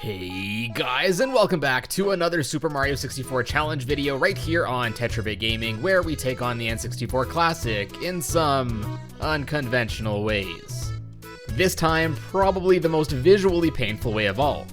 Hey guys, and welcome back to another Super Mario 64 challenge video right here on TetraBitGaming, where we take on the N64 Classic in some unconventional ways. This time, probably the most visually painful way of all.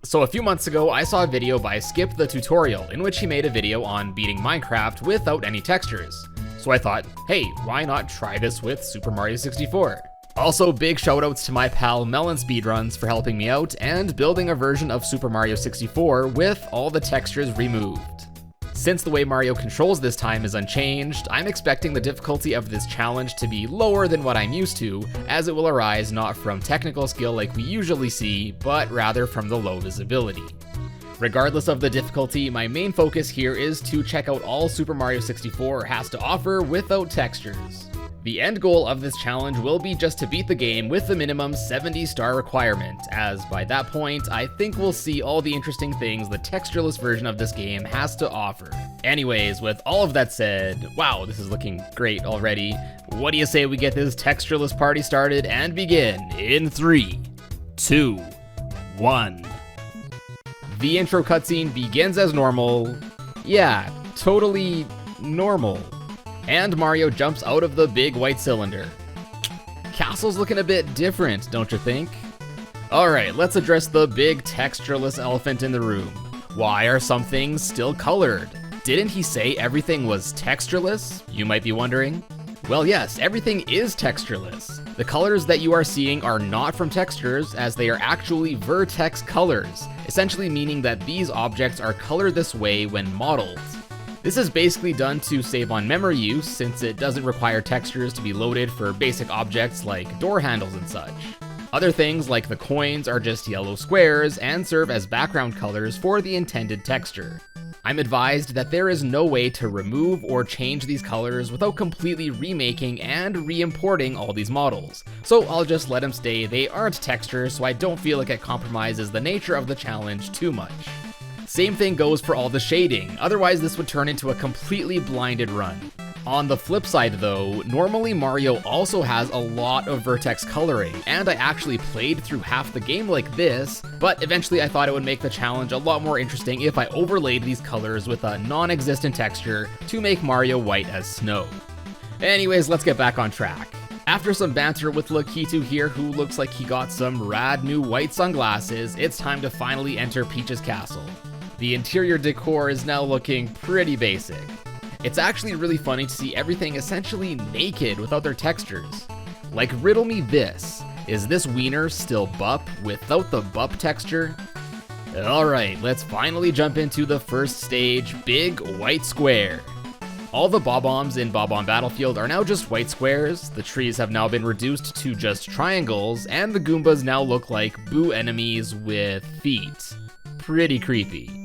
So a few months ago, I saw a video by Skip the Tutorial, in which he made a video on beating Minecraft without any textures. So I thought, hey, why not try this with Super Mario 64? Also, big shoutouts to my pal Melon Speedruns for helping me out and building a version of Super Mario 64 with all the textures removed. Since the way Mario controls this time is unchanged, I'm expecting the difficulty of this challenge to be lower than what I'm used to, as it will arise not from technical skill like we usually see, but rather from the low visibility. Regardless of the difficulty, my main focus here is to check out all Super Mario 64 has to offer without textures. The end goal of this challenge will be just to beat the game with the minimum 70-star requirement, as by that point, I think we'll see all the interesting things the textureless version of this game has to offer. Anyways, with all of that said, wow, this is looking great already. What do you say we get this textureless party started and begin in 3, 2, 1. The intro cutscene begins as normal. Yeah, totally normal. And Mario jumps out of the big white cylinder. Castle's looking a bit different, don't you think? Alright, let's address the big textureless elephant in the room. Why are some things still colored? Didn't he say everything was textureless, you might be wondering? Well yes, everything is textureless. The colors that you are seeing are not from textures, as they are actually vertex colors, essentially meaning that these objects are colored this way when modeled. This is basically done to save on memory use, since it doesn't require textures to be loaded for basic objects like door handles and such. Other things like the coins are just yellow squares and serve as background colors for the intended texture. I'm advised that there is no way to remove or change these colors without completely remaking and re-importing all these models, so I'll just let them stay they aren't textures so I don't feel like it compromises the nature of the challenge too much. Same thing goes for all the shading, otherwise this would turn into a completely blinded run. On the flip side though, normally Mario also has a lot of vertex coloring, and I actually played through half the game like this, but eventually I thought it would make the challenge a lot more interesting if I overlaid these colors with a non-existent texture to make Mario white as snow. Anyways, let's get back on track. After some banter with Lakitu here, who looks like he got some rad new white sunglasses, it's time to finally enter Peach's castle. The interior decor is now looking pretty basic. It's actually really funny to see everything essentially naked without their textures. Like, riddle me this, is this wiener still Bup without the Bup texture? Alright, let's finally jump into the first stage, Big White Square. All the Bob-ombs in Bob-omb Battlefield are now just white squares, the trees have now been reduced to just triangles, and the Goombas now look like boo enemies with feet. Pretty creepy.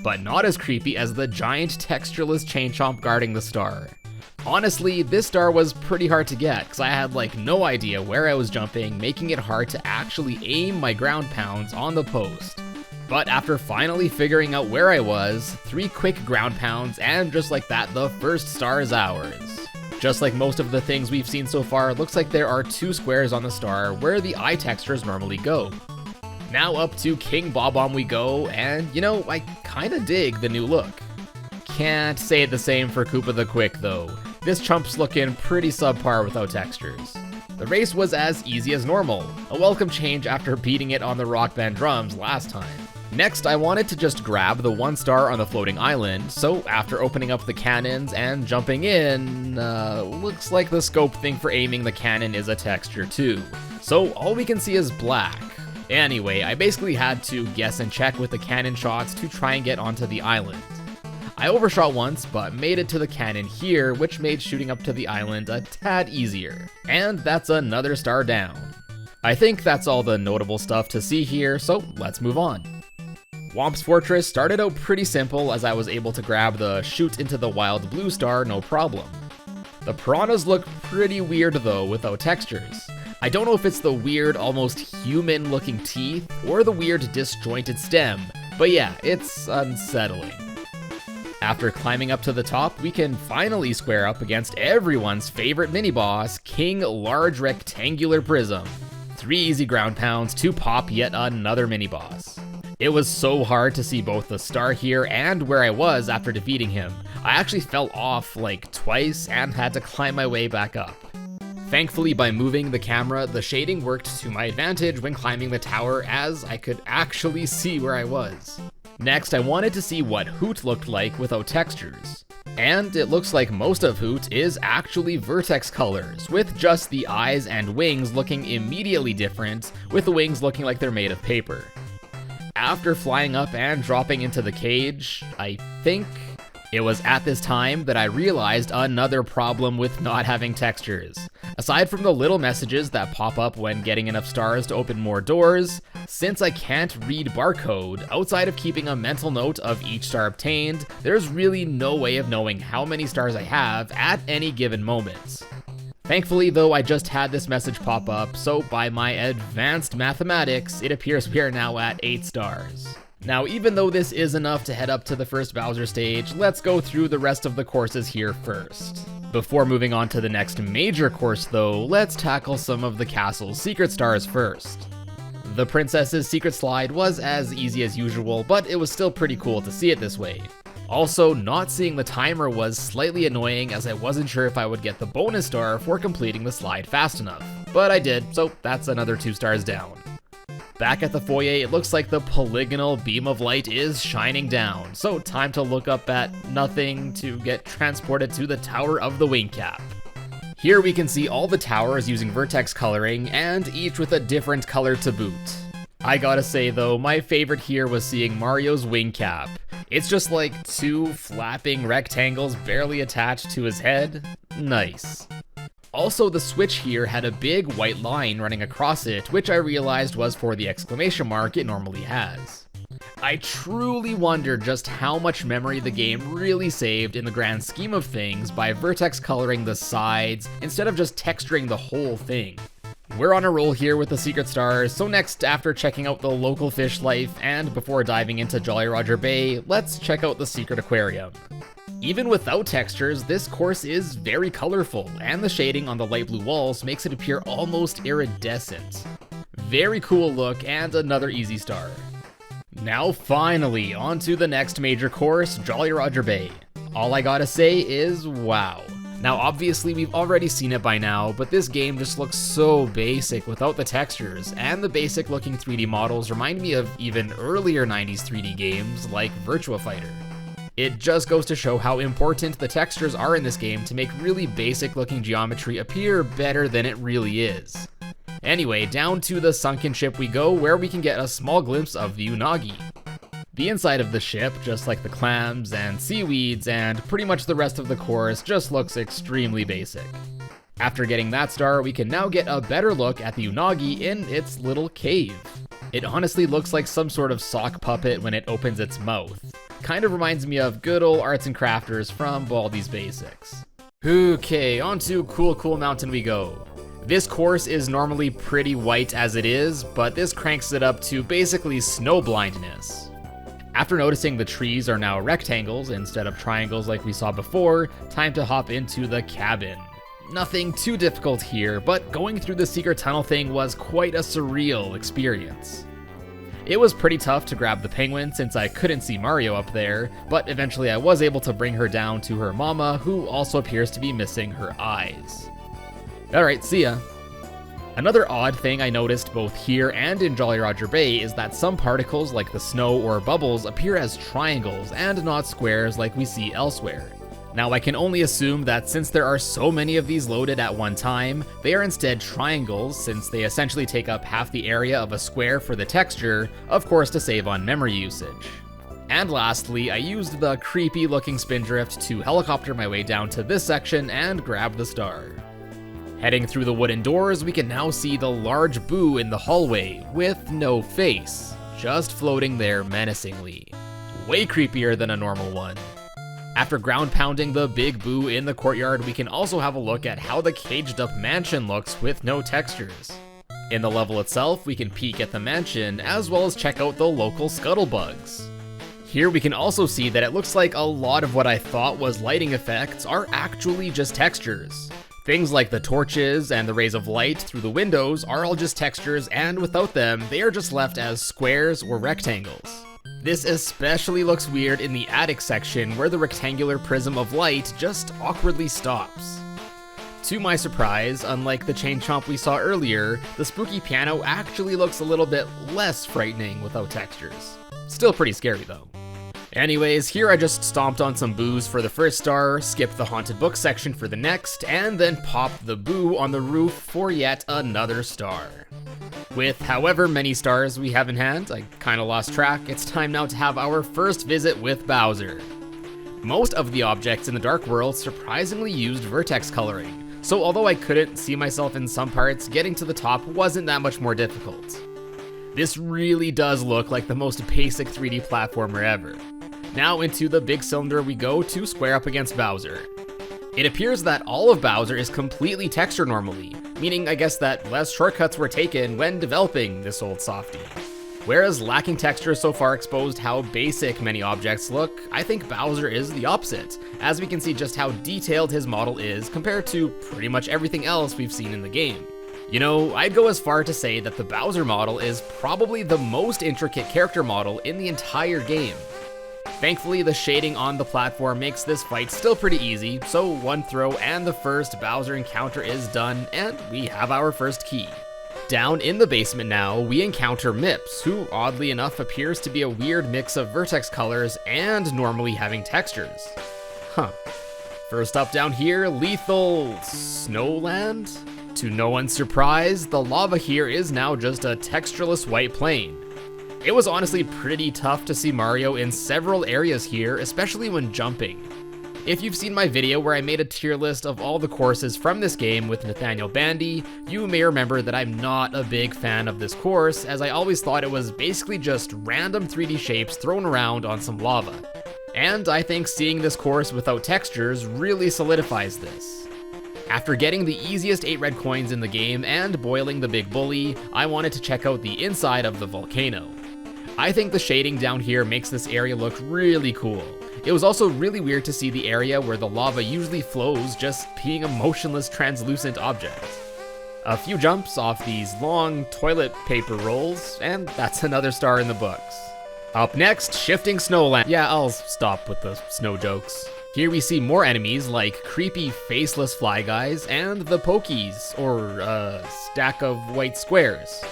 But not as creepy as the giant textureless chain chomp guarding the star. Honestly, this star was pretty hard to get, because I had like no idea where I was jumping, making it hard to actually aim my ground pounds on the post. But after finally figuring out where I was, 3 quick ground pounds, and just like that, the first star is ours. Just like most of the things we've seen so far, it looks like there are 2 squares on the star where the eye textures normally go. Now up to King Bob-omb we go, and you know, I kinda dig the new look. Can't say the same for Koopa the Quick though. This chump's looking pretty subpar without textures. The race was as easy as normal, a welcome change after beating it on the Rock Band drums last time. Next, I wanted to just grab the 1 star on the floating island, so after opening up the cannons and jumping in, looks like the scope thing for aiming the cannon is a texture too. So all we can see is black. Anyway, I basically had to guess and check with the cannon shots to try and get onto the island. I overshot once, but made it to the cannon here, which made shooting up to the island a tad easier. And that's another star down. I think that's all the notable stuff to see here, so let's move on. Whomp's Fortress started out pretty simple, as I was able to grab the shoot into the wild blue star no problem. The piranhas look pretty weird though without textures. I don't know if it's the weird, almost human-looking teeth, or the weird disjointed stem, but yeah, it's unsettling. After climbing up to the top, we can finally square up against everyone's favorite mini-boss, King Large Rectangular Prism. 3 easy ground pounds to pop yet another mini-boss. It was so hard to see both the star here and where I was after defeating him. I actually fell off like twice and had to climb my way back up. Thankfully, by moving the camera, the shading worked to my advantage when climbing the tower, as I could actually see where I was. Next, I wanted to see what Hoot looked like without textures. And it looks like most of Hoot is actually vertex colors, with just the eyes and wings looking immediately different, with the wings looking like they're made of paper. After flying up and dropping into the cage, I think it was at this time that I realized another problem with not having textures. Aside from the little messages that pop up when getting enough stars to open more doors, since I can't read barcode, outside of keeping a mental note of each star obtained, there's really no way of knowing how many stars I have at any given moment. Thankfully though, I just had this message pop up, so by my advanced mathematics, it appears we are now at 8 stars. Now, even though this is enough to head up to the first Bowser stage, let's go through the rest of the courses here first. Before moving on to the next major course though, let's tackle some of the castle's secret stars first. The princess's secret slide was as easy as usual, but it was still pretty cool to see it this way. Also, not seeing the timer was slightly annoying, as I wasn't sure if I would get the bonus star for completing the slide fast enough. But I did, so that's another 2 stars down. Back at the foyer, it looks like the polygonal beam of light is shining down, so time to look up at nothing to get transported to the Tower of the Wing Cap. Here we can see all the towers using vertex coloring, and each with a different color to boot. I gotta say though, my favorite here was seeing Mario's wing cap. It's just like 2 flapping rectangles barely attached to his head. Nice. Also, the switch here had a big white line running across it, which I realized was for the exclamation mark it normally has. I truly wonder just how much memory the game really saved in the grand scheme of things by vertex coloring the sides instead of just texturing the whole thing. We're on a roll here with the secret stars, so next, after checking out the local fish life and before diving into Jolly Roger Bay, let's check out the secret aquarium. Even without textures, this course is very colorful, and the shading on the light blue walls makes it appear almost iridescent. Very cool look, and another easy star. Now finally, on to the next major course, Jolly Roger Bay. All I gotta say is wow. Now obviously we've already seen it by now, but this game just looks so basic without the textures, and the basic looking 3D models remind me of even earlier 90s 3D games like Virtua Fighter. It just goes to show how important the textures are in this game to make really basic looking geometry appear better than it really is. Anyway, down to the sunken ship we go, where we can get a small glimpse of the Unagi. The inside of the ship, just like the clams and seaweeds and pretty much the rest of the course, just looks extremely basic. After getting that star, we can now get a better look at the Unagi in its little cave. It honestly looks like some sort of sock puppet when it opens its mouth. Kind of reminds me of good old arts and crafters from Baldi's Basics. Okay, on to Cool Mountain we go. This course is normally pretty white as it is, but this cranks it up to basically snow blindness. After noticing the trees are now rectangles instead of triangles like we saw before, time to hop into the cabin. Nothing too difficult here, but going through the secret tunnel thing was quite a surreal experience. It was pretty tough to grab the penguin since I couldn't see Mario up there, but eventually I was able to bring her down to her mama, who also appears to be missing her eyes. Alright, see ya. Another odd thing I noticed both here and in Jolly Roger Bay is that some particles like the snow or bubbles appear as triangles and not squares like we see elsewhere. Now I can only assume that since there are so many of these loaded at one time, they are instead triangles since they essentially take up half the area of a square for the texture, of course to save on memory usage. And lastly, I used the creepy looking spindrift to helicopter my way down to this section and grab the star. Heading through the wooden doors, we can now see the large Boo in the hallway, with no face, just floating there menacingly. Way creepier than a normal one. After ground pounding the big Boo in the courtyard, we can also have a look at how the caged up mansion looks with no textures. In the level itself, we can peek at the mansion, as well as check out the local scuttlebugs. Here we can also see that it looks like a lot of what I thought was lighting effects are actually just textures. Things like the torches and the rays of light through the windows are all just textures, and without them, they are just left as squares or rectangles. This especially looks weird in the attic section where the rectangular prism of light just awkwardly stops. To my surprise, unlike the chain chomp we saw earlier, the spooky piano actually looks a little bit less frightening without textures. Still pretty scary though. Anyways, here I just stomped on some boos for the first star, skipped the haunted book section for the next, and then popped the boo on the roof for yet another star. With however many stars we have in hand, I kinda lost track, it's time now to have our first visit with Bowser. Most of the objects in the Dark World surprisingly used vertex coloring, so although I couldn't see myself in some parts, getting to the top wasn't that much more difficult. This really does look like the most basic 3D platformer ever. Now into the big cylinder we go to square up against Bowser. It appears that all of Bowser is completely textured normally, meaning I guess that less shortcuts were taken when developing this old softie. Whereas lacking texture so far exposed how basic many objects look, I think Bowser is the opposite, as we can see just how detailed his model is compared to pretty much everything else we've seen in the game. You know, I'd go as far to say that the Bowser model is probably the most intricate character model in the entire game. Thankfully, the shading on the platform makes this fight still pretty easy, so one throw and the first Bowser encounter is done, and we have our first key. Down in the basement now, we encounter Mips, who oddly enough appears to be a weird mix of vertex colors and normally having textures. Huh. First up down here, lethal Snowland? To no one's surprise, the lava here is now just a textureless white plane. It was honestly pretty tough to see Mario in several areas here, especially when jumping. If you've seen my video where I made a tier list of all the courses from this game with Nathaniel Bandy, you may remember that I'm not a big fan of this course, as I always thought it was basically just random 3D shapes thrown around on some lava. And I think seeing this course without textures really solidifies this. After getting the easiest 8 red coins in the game and boiling the big bully, I wanted to check out the inside of the volcano. I think the shading down here makes this area look really cool. It was also really weird to see the area where the lava usually flows just being a motionless translucent object. A few jumps off these long toilet paper rolls, and that's another star in the books. Up next, shifting Snowland. Yeah, I'll stop with the snow jokes. Here we see more enemies like creepy faceless fly guys and the pokies, or a stack of white squares.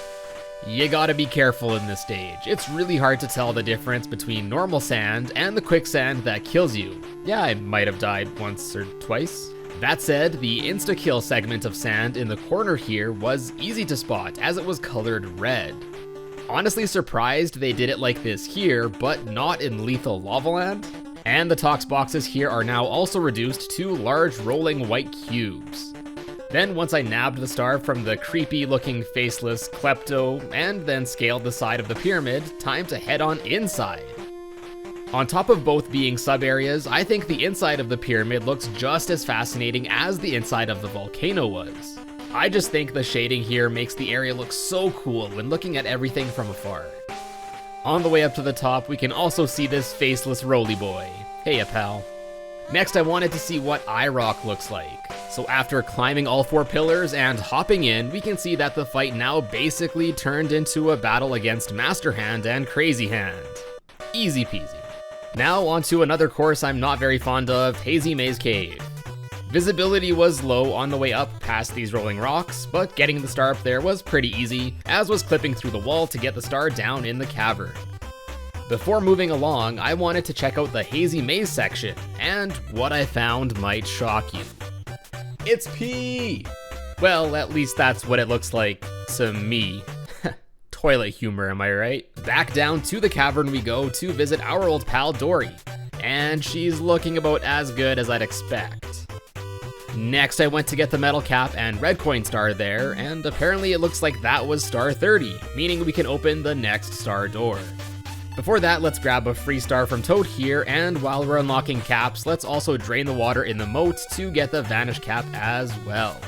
You gotta be careful in this stage. It's really hard to tell the difference between normal sand and the quicksand that kills you. Yeah, I might have died once or twice. That said, the insta-kill segment of sand in the corner here was easy to spot as it was colored red. Honestly surprised they did it like this here, but not in Lethal Lavaland. And the tox boxes here are now also reduced to large rolling white cubes. Then once I nabbed the star from the creepy looking faceless klepto and then scaled the side of the pyramid, time to head on inside. On top of both being sub areas, I think the inside of the pyramid looks just as fascinating as the inside of the volcano was. I just think the shading here makes the area look so cool when looking at everything from afar. On the way up to the top, we can also see this faceless roly boy. Hey, pal. Next, I wanted to see what iRock looks like. So after climbing all 4 pillars and hopping in, we can see that the fight now basically turned into a battle against Master Hand and Crazy Hand. Easy peasy. Now onto another course I'm not very fond of, Hazy Maze Cave. Visibility was low on the way up past these rolling rocks, but getting the star up there was pretty easy, as was clipping through the wall to get the star down in the cavern. Before moving along, I wanted to check out the Hazy Maze section, and what I found might shock you. It's pee! Well, at least that's what it looks like to me. Toilet humor, am I right? Back down to the cavern we go to visit our old pal Dory, and she's looking about as good as I'd expect. Next, I went to get the metal cap and red coin star there, and apparently it looks like that was star 30, meaning we can open the next star door. Before that, let's grab a free star from Toad here, and while we're unlocking caps, let's also drain the water in the moat to get the vanish cap as well.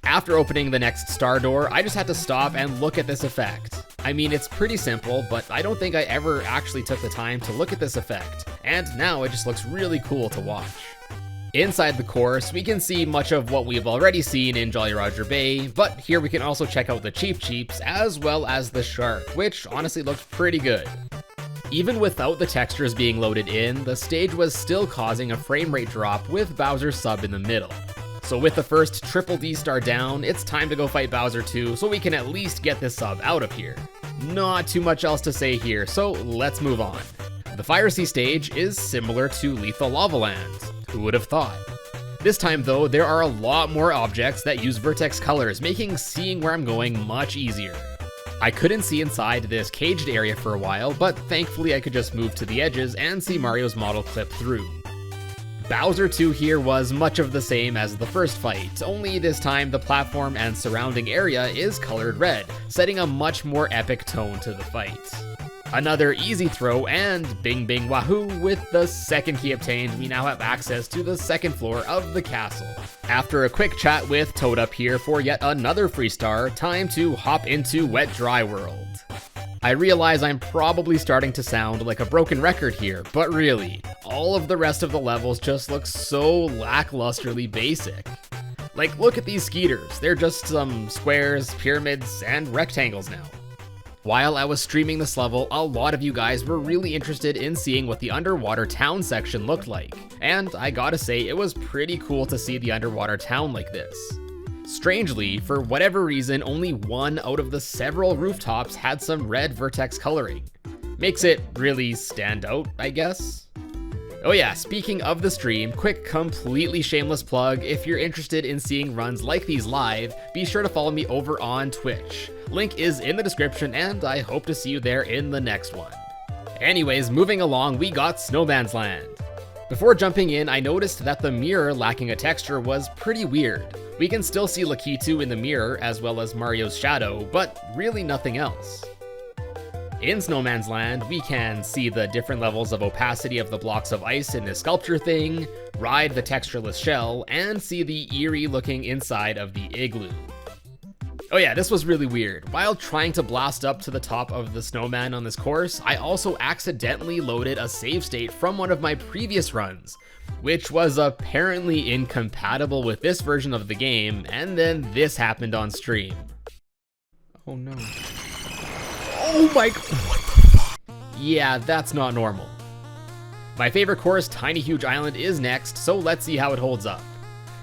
After opening the next star door, I just had to stop and look at this effect. I mean, it's pretty simple, but I don't think I ever actually took the time to look at this effect, and now it just looks really cool to watch. Inside the course, we can see much of what we've already seen in Jolly Roger Bay, but here we can also check out the Cheep Cheeps as well as the shark, which honestly looks pretty good. Even without the textures being loaded in, the stage was still causing a frame rate drop with Bowser's sub in the middle. So with the first Triple D star down, it's time to go fight Bowser 2 so we can at least get this sub out of here. Not too much else to say here, so let's move on. The Fire Sea stage is similar to Lethal Lava Land. Who would have thought? This time though, there are a lot more objects that use vertex colors, making seeing where I'm going much easier. I couldn't see inside this caged area for a while, but thankfully I could just move to the edges and see Mario's model clip through. Bowser 2 here was much of the same as the first fight, only this time the platform and surrounding area is colored red, setting a much more epic tone to the fight. Another easy throw and bing bing wahoo, with the second key obtained, we now have access to the second floor of the castle. After a quick chat with Toad up here for yet another free star, time to hop into Wet Dry World. I realize I'm probably starting to sound like a broken record here, but really, all of the rest of the levels just look so lacklusterly basic. Like, look at these skeeters, they're just some squares, pyramids, and rectangles now. While I was streaming this level, a lot of you guys were really interested in seeing what the underwater town section looked like, and I gotta say it was pretty cool to see the underwater town like this. Strangely, for whatever reason, only one out of the several rooftops had some red vertex coloring. Makes it really stand out, I guess. Oh yeah, speaking of the stream, quick completely shameless plug, if you're interested in seeing runs like these live, be sure to follow me over on Twitch. Link is in the description and I hope to see you there in the next one. Anyways, moving along, we got Snowman's Land. Before jumping in, I noticed that the mirror lacking a texture was pretty weird. We can still see Lakitu in the mirror as well as Mario's shadow, but really nothing else. In Snowman's Land, we can see the different levels of opacity of the blocks of ice in this sculpture thing, ride the textureless shell, and see the eerie looking inside of the igloo. Oh yeah, this was really weird. While trying to blast up to the top of the snowman on this course, I also accidentally loaded a save state from one of my previous runs, which was apparently incompatible with this version of the game, and then this happened on stream. Oh no. Oh my, what the fuck? Yeah, that's not normal. My favorite course, Tiny Huge Island, is next, so let's see how it holds up.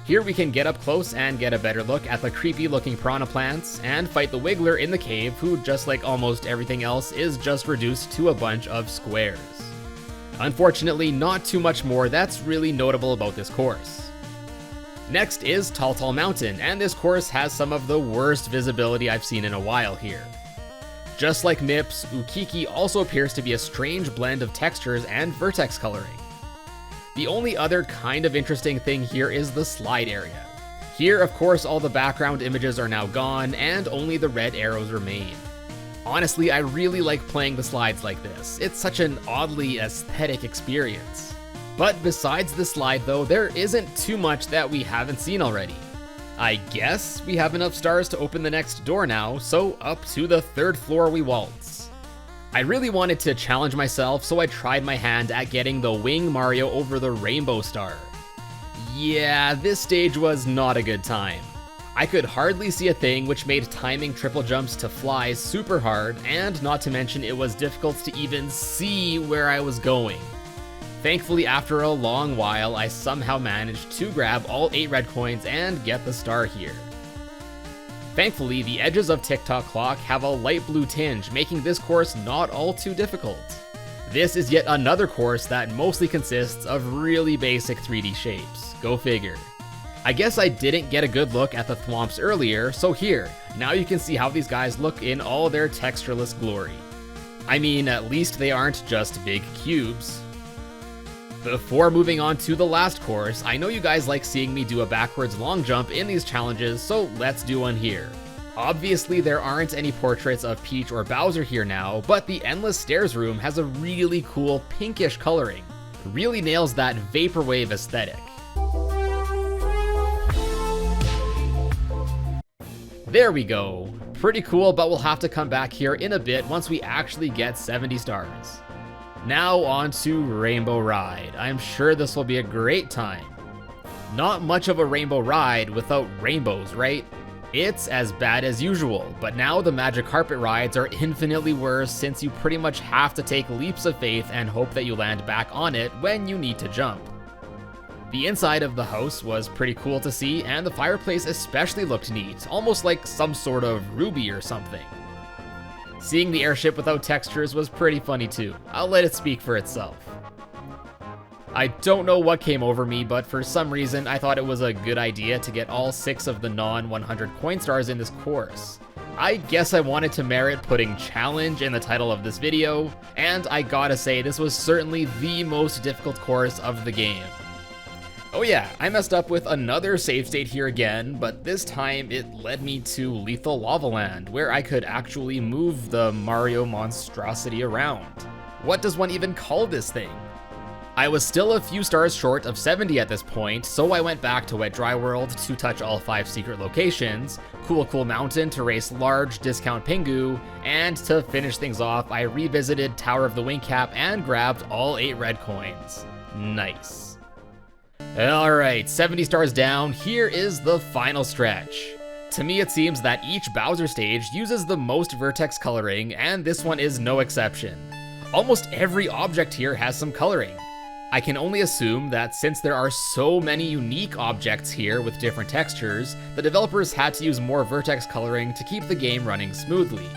Here we can get up close and get a better look at the creepy looking piranha plants, and fight the Wiggler in the cave, who just like almost everything else is just reduced to a bunch of squares. Unfortunately, not too much more that's really notable about this course. Next is Tall Tall Mountain, and this course has some of the worst visibility I've seen in a while here. Just like Mips, Ukiki also appears to be a strange blend of textures and vertex coloring. The only other kind of interesting thing here is the slide area. Here, of course, all the background images are now gone, and only the red arrows remain. Honestly, I really like playing the slides like this. It's such an oddly aesthetic experience. But besides the slide though, there isn't too much that we haven't seen already. I guess we have enough stars to open the next door now, so up to the third floor we waltz. I really wanted to challenge myself, so I tried my hand at getting the Wing Mario over the Rainbow Star. Yeah, this stage was not a good time. I could hardly see a thing, which made timing triple jumps to fly super hard, and not to mention it was difficult to even see where I was going. Thankfully, after a long while, I somehow managed to grab all 8 red coins and get the star here. Thankfully, the edges of Tick-Tock Clock have a light blue tinge, making this course not all too difficult. This is yet another course that mostly consists of really basic 3D shapes. Go figure. I guess I didn't get a good look at the thwomps earlier, so here, now you can see how these guys look in all their textureless glory. I mean, at least they aren't just big cubes. Before moving on to the last course, I know you guys like seeing me do a backwards long jump in these challenges, so let's do one here. Obviously there aren't any portraits of Peach or Bowser here now, but the Endless Stairs room has a really cool pinkish coloring. It really nails that vaporwave aesthetic. There we go. Pretty cool, but we'll have to come back here in a bit once we actually get 70 stars. Now on to Rainbow Ride. I'm sure this will be a great time. Not much of a rainbow ride without rainbows, right? It's as bad as usual, but now the magic carpet rides are infinitely worse since you pretty much have to take leaps of faith and hope that you land back on it when you need to jump. The inside of the house was pretty cool to see, and the fireplace especially looked neat, almost like some sort of ruby or something. Seeing the airship without textures was pretty funny too. I'll let it speak for itself. I don't know what came over me, but for some reason I thought it was a good idea to get all 6 of the non-100 coin stars in this course. I guess I wanted to merit putting challenge in the title of this video, and I gotta say this was certainly the most difficult course of the game. Oh yeah, I messed up with another save state here again, but this time it led me to Lethal Lava Land, where I could actually move the Mario monstrosity around. What does one even call this thing? I was still a few stars short of 70 at this point, so I went back to Wet Dry World to touch all 5 secret locations, Cool Mountain to race large discount Pingu, and to finish things off, I revisited Tower of the Wingcap and grabbed all 8 red coins. Nice. Alright, 70 stars down, here is the final stretch. To me it seems that each Bowser stage uses the most vertex coloring, and this one is no exception. Almost every object here has some coloring. I can only assume that since there are so many unique objects here with different textures, the developers had to use more vertex coloring to keep the game running smoothly.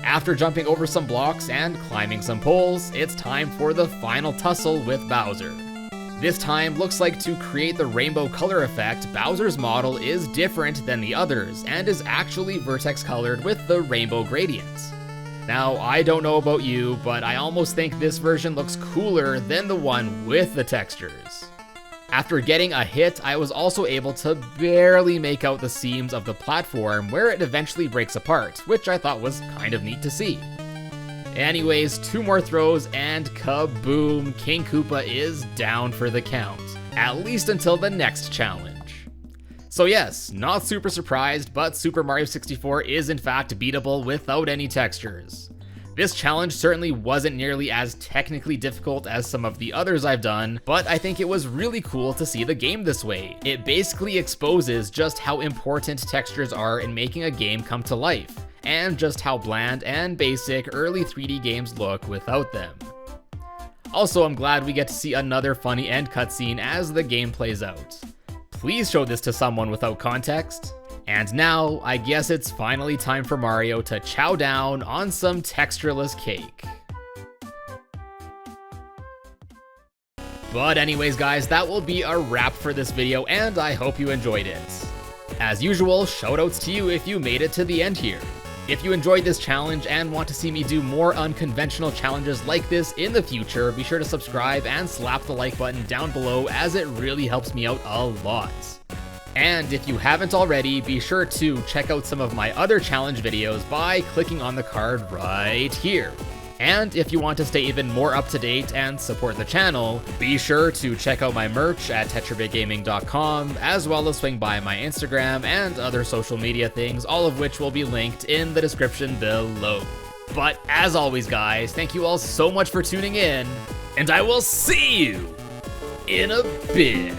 After jumping over some blocks and climbing some poles, it's time for the final tussle with Bowser. This time looks like to create the rainbow color effect, Bowser's model is different than the others and is actually vertex colored with the rainbow gradients. Now, I don't know about you, but I almost think this version looks cooler than the one with the textures. After getting a hit, I was also able to barely make out the seams of the platform where it eventually breaks apart, which I thought was kind of neat to see. Anyways, 2 more throws and kaboom, King Koopa is down for the count, at least until the next challenge. So yes, not super surprised, but Super Mario 64 is in fact beatable without any textures. This challenge certainly wasn't nearly as technically difficult as some of the others I've done, but I think it was really cool to see the game this way. It basically exposes just how important textures are in making a game come to life, and just how bland and basic early 3D games look without them. Also, I'm glad we get to see another funny end cutscene as the game plays out. Please show this to someone without context. And now, I guess it's finally time for Mario to chow down on some textureless cake. But anyways guys, that will be a wrap for this video, and I hope you enjoyed it. As usual, shoutouts to you if you made it to the end here. If you enjoyed this challenge and want to see me do more unconventional challenges like this in the future, be sure to subscribe and slap the like button down below as it really helps me out a lot. And if you haven't already, be sure to check out some of my other challenge videos by clicking on the card right here. And if you want to stay even more up to date and support the channel, be sure to check out my merch at TetraBitGaming.com, as well as swing by my Instagram and other social media things, all of which will be linked in the description below. But as always guys, thank you all so much for tuning in, and I will see you in a bit.